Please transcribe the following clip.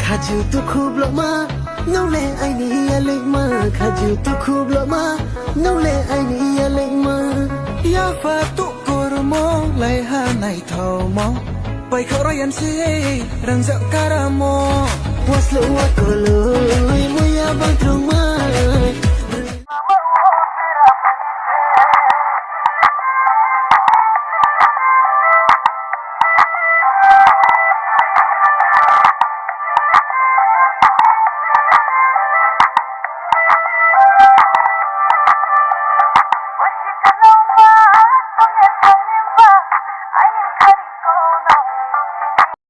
Khaju tu khub lo ma nau le ai ni ya le ma khaju tu khub lo ma nau le ai ni ya le ma ya fa tu kor mo lai ha nai thau mo pai khau ra yan si rang za kara mo was lo wa ko lo mo ya bang trung